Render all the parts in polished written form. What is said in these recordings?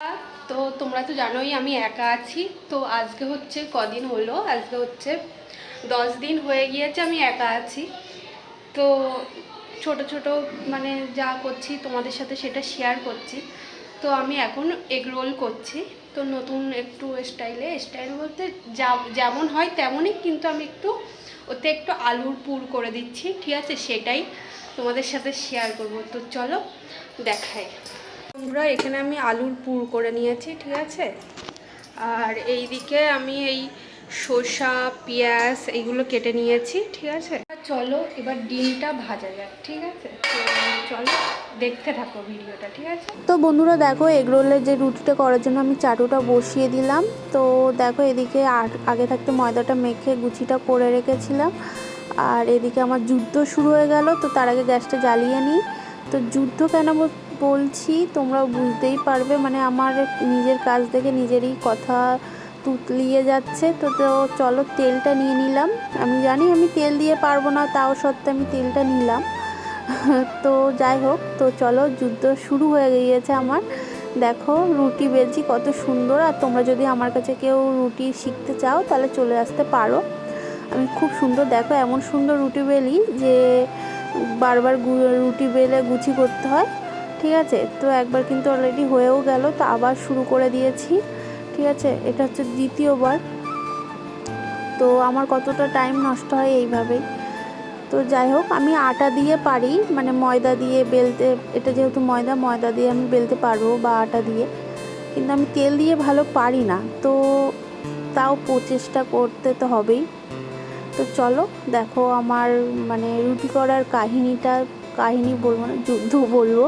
তো তোমরা তো জানোই আমি একা আছি। তো আজকে হচ্ছে কদিন হলো, আজকে হচ্ছে 10 দিন হয়ে গিয়েছে আমি একা আছি। তো ছোট ছোট মানে যা করছি তোমাদের সাথে সেটা শেয়ার করছি। তো আমি এখন এগ রোল করছি। তো নতুন একটু স্টাইল বলতে যেমন হয় তেমনই, কিন্তু আমি ওতে একটু আলুর পুর করে দিচ্ছি, ঠিক আছে? সেটাই তোমাদের সাথে শেয়ার করব। তো চলো দেখাই। বন্ধুরা, এখানে আমি আলুর পুর করে নিয়েছি, ঠিক আছে? আর এইদিকে আমি এই শসা পেঁয়াজ এইগুলো কেটে নিয়েছি, ঠিক আছে? চলো এবার ডিমটা ভাজা যাক, ঠিক আছে? তো চলো দেখতে থাকো ভিডিওটা, ঠিক আছে? তো বন্ধুরা দেখো, এগরোলের যে রুটিটা করার জন্য আমি চাটুটা বসিয়ে দিলাম। তো দেখো এদিকে আগে থাকতে ময়দাটা মেখে গুছিটা করে রেখেছিলাম। আর এদিকে আমার যুদ্ধ শুরু হয়ে গেল। তো তার আগে গ্যাসটা জ্বালিয়ে নিই। তো যুদ্ধ কেন বলছি তোমরা বুঝতেই পারবে, মানে আমার নিজের কাজ দেখে নিজেরই কথা তুতলিয়ে যাচ্ছে। তো চলো তেলটা নিয়ে নিলাম। আমি জানি আমি তেল দিয়ে পারবো না, তাও সত্ত্বে আমি তেলটা নিলাম। তো যাই হোক, তো চলো যুদ্ধ শুরু হয়ে গিয়েছে আমার। দেখো রুটি বেলছি কত সুন্দর। আর তোমরা যদি আমার কাছে কেউ রুটি শিখতে চাও তাহলে চলে আসতে পারো। আমি খুব সুন্দর, দেখো এমন সুন্দর রুটি বেলি যে বারবার রুটি বেলে গুছি করতে হয়, ঠিক আছে? তো একবার কিন্তু অলরেডি হয়েও গেল, তো আবার শুরু করে দিয়েছি, ঠিক আছে? এটা হচ্ছে দ্বিতীয়বার। তো আমার কতটা টাইম নষ্ট হয় এইভাবেই। তো যাই হোক, আমি আটা দিয়ে পারি, মানে ময়দা দিয়ে বেলতে, এটা যেহেতু ময়দা দিয়ে আমি বেলতে পারবো, বা আটা দিয়ে, কিন্তু আমি তেল দিয়ে ভালো পারি না। তো তাও প্রচেষ্টা করতে তো হবেই। তো চলো দেখো আমার মানে রুটি করার কাহিনী বলবো না, যুদ্ধ বলবো।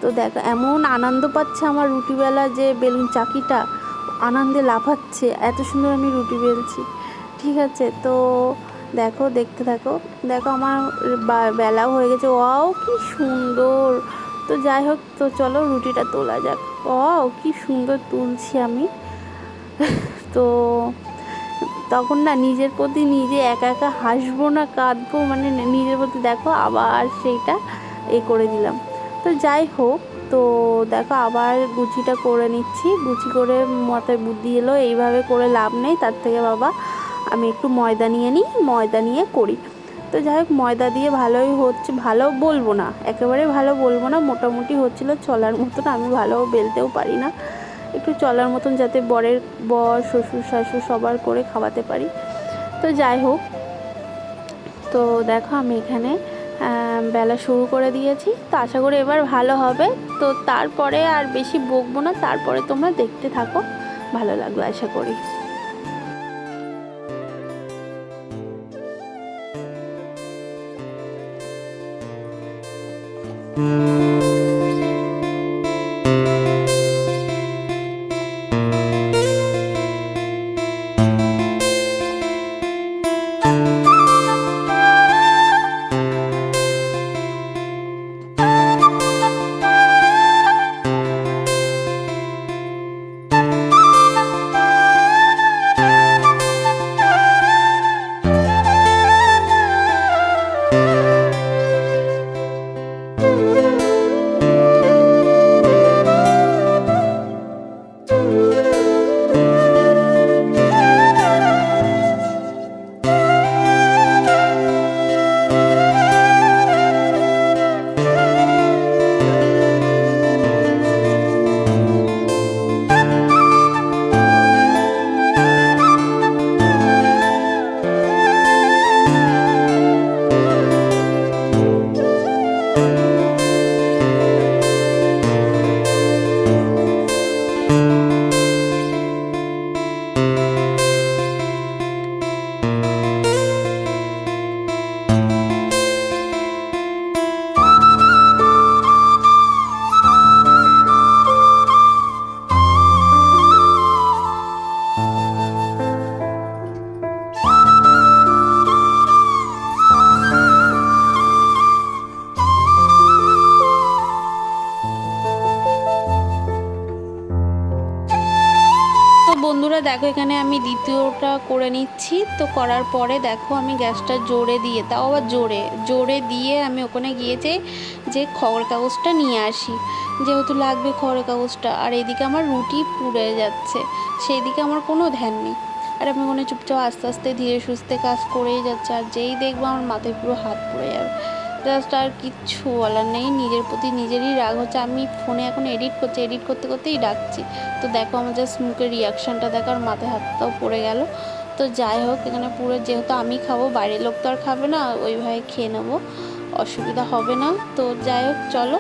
তো দেখো এমন আনন্দ পাচ্ছে আমার রুটিবেলা, যে বেলুন চাকিটা আনন্দে লাফাচ্ছে, এত সুন্দর আমি রুটি বেলছি, ঠিক আছে? তো দেখো দেখতে থাকো। দেখো আমার বেলাও হয়ে গেছে। ওয়াও কি সুন্দর! তো যাই হোক, তো চলো রুটিটা তোলা যাক। ওয়াও কি সুন্দর তুলছি আমি। তো তখন না নিজের প্রতি নিজে একা একা হাসবো না কাঁদবো, মানে নিজের প্রতি দেখো আবার সেইটা করে দিলাম। তো যাই হোক, তো দেখো আবার গুছিটা করে নিচ্ছি। গুছি করে মাথায় বুদ্ধি এলো এইভাবে করে লাভ নেই, তার থেকে বাবা আমি একটু ময়দা নিয়ে নিই, ময়দা নিয়ে করি। তো যাই হোক, ময়দা দিয়ে ভালোই হচ্ছে, ভালো বলবো না, একেবারে ভালো বলবো না, মোটামুটি হচ্ছিলো চলার মতন। আমি ভালো বেলতেও পারি না, একটু চলার মতন, যাতে বর শ্বশুর শাশুড় সবার করে খাওয়াতে পারি। তো যাই হোক, তো দেখো আমি এখানে বেলা শুরু করে দিয়েছি। তো আশা করি এবার ভালো হবে। তো তারপরে আর বেশি বকবো না, তারপরে তোমরা দেখতে থাকো, ভালো লাগবে আশা করি। বন্ধুরা দেখো এখানে আমি দ্বিতীয়টা করে নিচ্ছি। তো করার পরে দেখো আমি গ্যাসটা জোরে দিয়ে, তাও আবার জোরে জোরে দিয়ে আমি ওখানে গিয়েছি যে খবর কাগজটা নিয়ে আসি, যেহেতু লাগবে খবরের কাগজটা। আর এদিকে আমার রুটি পুড়ে যাচ্ছে, সেই দিকে আমার কোনো ধ্যান নেই। আর আমি ওখানে চুপচাপ আস্তে আস্তে ধীরে সুস্থে কাজ করেই যাচ্ছে। আর যেই দেখবো আমার মাথায় পুরো হাত পড়ে যাবে। জাস্ট আর কিচ্ছু বলার নেই, নিজের প্রতি নিজেরই রাগ হচ্ছে। আমি ফোনে এখন এডিট করছি, এডিট করতে করতেই ডাকছি। তো দেখো আমার জাস্ট মুখের রিয়াকশানটা দেখো, আর মাথায় হাতটাও পড়ে গেল। তো যাই হোক, এখানে পুরো যেহেতু আমি খাবো, বাইরের লোক তো আর খাবে না, ওইভাবে খেয়ে নেবো, অসুবিধা হবে না। তো যাই হোক চলো,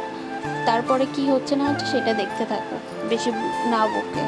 তারপরে কি হচ্ছে না হচ্ছে সেটা দেখতে থাকো, বেশি না বকে।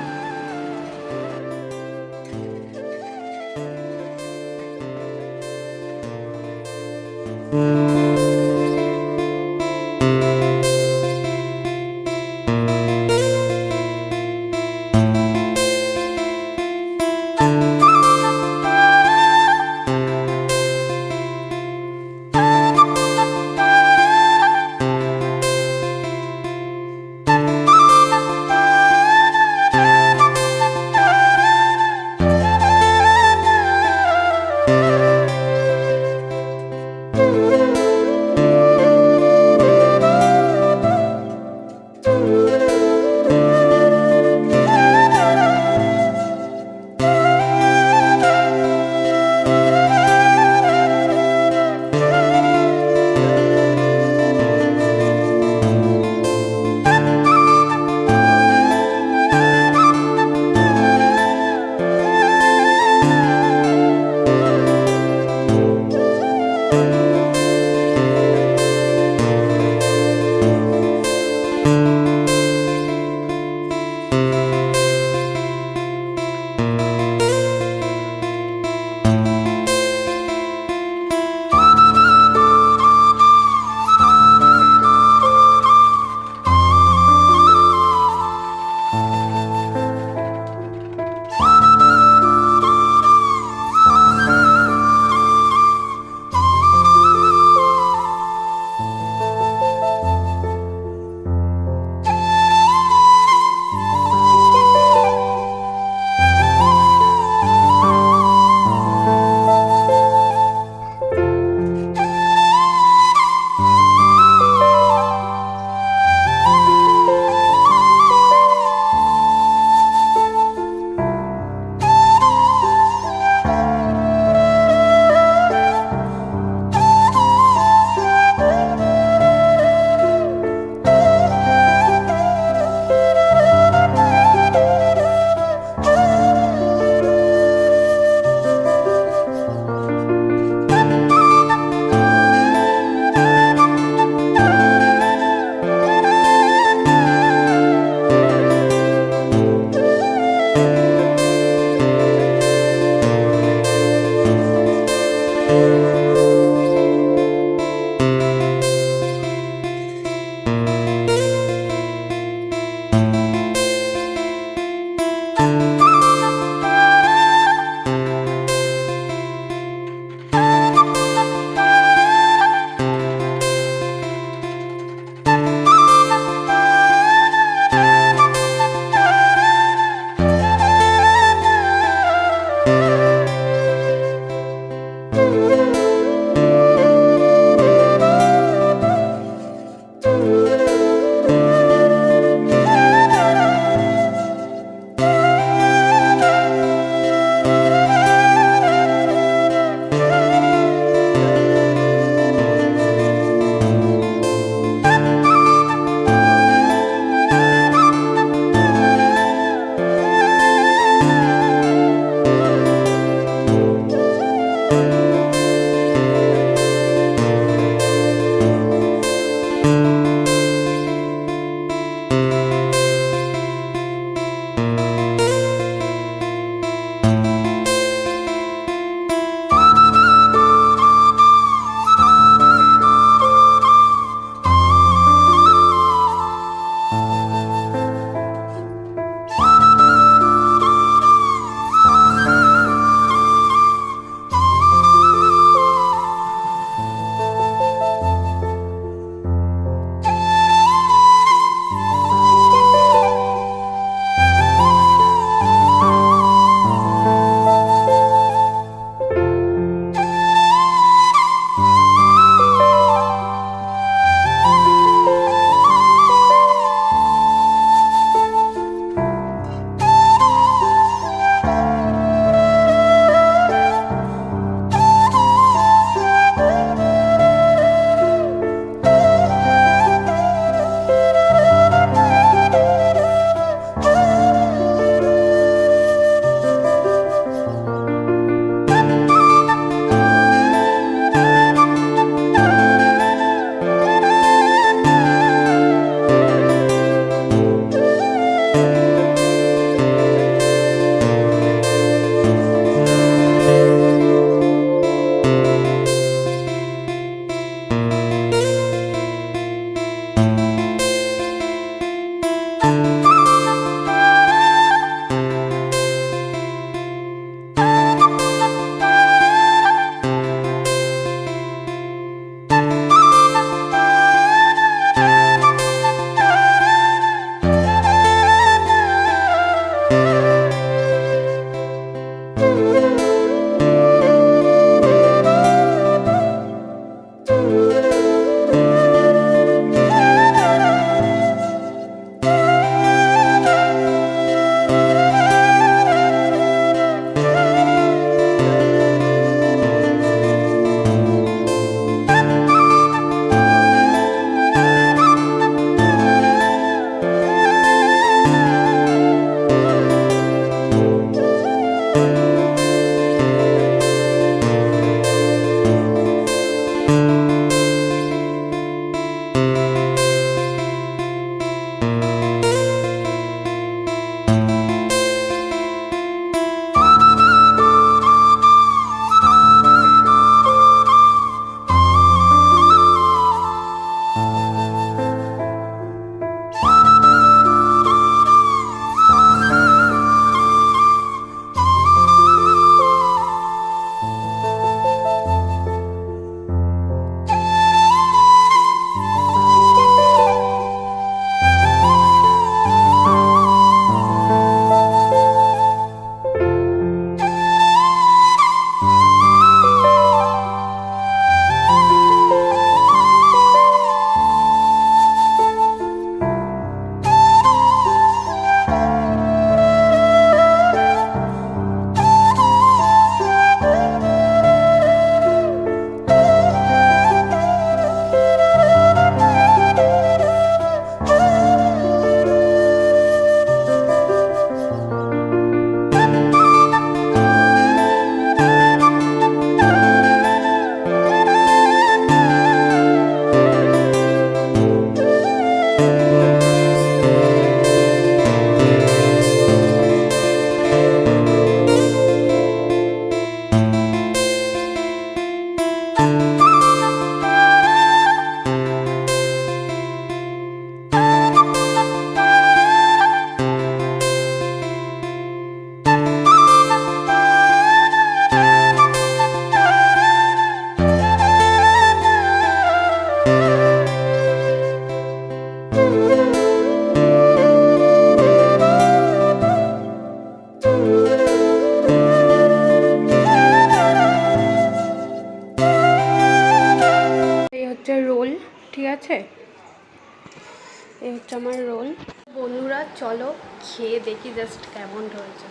আমার রোল। বন্ধুরা চলো খেয়ে দেখি জাস্ট কেমন হয়েছে।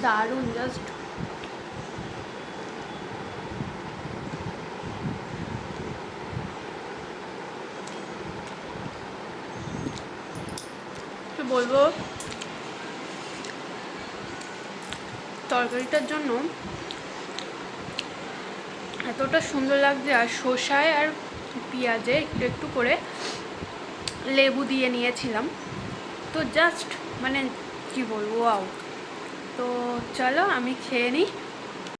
দারুণ, জাস্ট কি বলবো, তরকারিটার জন্য এতটা সুন্দর লাগছে। আর শসায় আর পেঁয়াজে একটু একটু করে লেবু দিয়ে নিয়েছিলাম, তো জাস্ট মানে কি বলবো, ওয়াও। তো চলো আমি খেয়ে নিই।